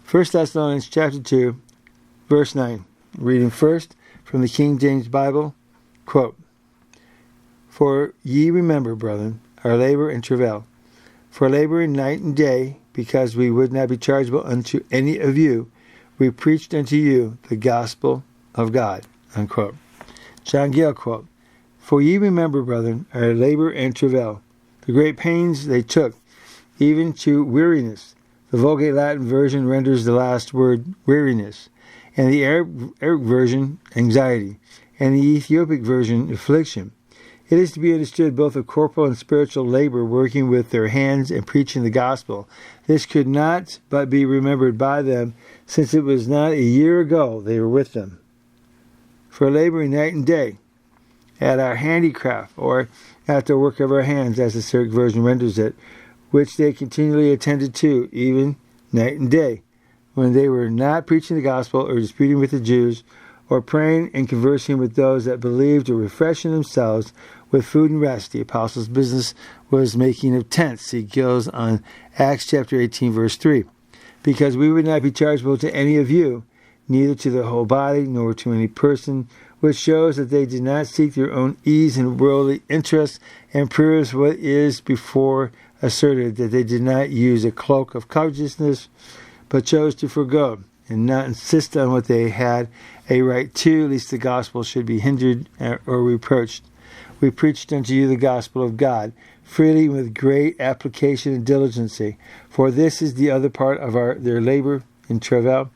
1 Thessalonians chapter 2, verse 9. Reading first from the King James Bible, quote, "For ye remember, brethren, our labor and travail, for laboring night and day, because we would not be chargeable unto any of you, we preached unto you the gospel of God." Unquote. John Gill quote, "For ye remember, brethren, our labor and travail, the great pains they took, even to weariness." The Vulgate Latin version renders the last word weariness, and the Arabic version anxiety, and the Ethiopic version affliction. It is to be understood both of corporal and spiritual labor working with their hands and preaching the gospel. This could not but be remembered by them, since it was not a year ago they were with them. For laboring night and day at our handicraft, or at the work of our hands, as the Syriac version renders it, which they continually attended to, even night and day, when they were not preaching the gospel, or disputing with the Jews, or praying and conversing with those that believed, or refreshing themselves with food and rest. The apostles' business was making of tents. See Gill's on Acts chapter 18, verse 3. Because we would not be chargeable to any of you, neither to the whole body, nor to any person, which shows that they did not seek their own ease and worldly interests, and proves what is before asserted, that they did not use a cloak of covetousness, but chose to forego, and not insist on what they had a right to, lest the gospel should be hindered or reproached. We preached unto you the gospel of God, freely with great application and diligency, for this is the other part of their labor and travail.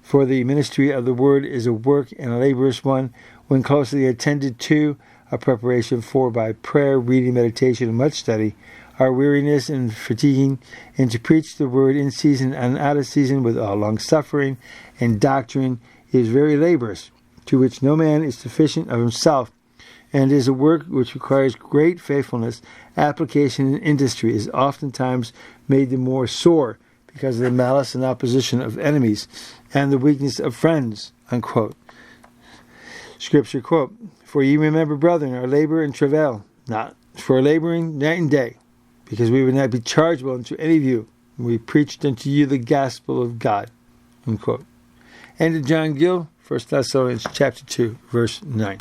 For the ministry of the word is a work and a laborious one, when closely attended to, a preparation for by prayer, reading, meditation, and much study, our weariness and fatiguing, and to preach the word in season and out of season with all long-suffering and doctrine is very laborious, to which no man is sufficient of himself, and is a work which requires great faithfulness, application, and industry, is oftentimes made the more sore because of the malice and opposition of enemies and the weakness of friends." Unquote. Scripture quote, "For ye remember, brethren, our labor and travail, not for laboring night and day, because we would not be chargeable unto any of you. We preached unto you the gospel of God." Unquote. And to John Gill, 1 Thessalonians chapter 2, verse 9.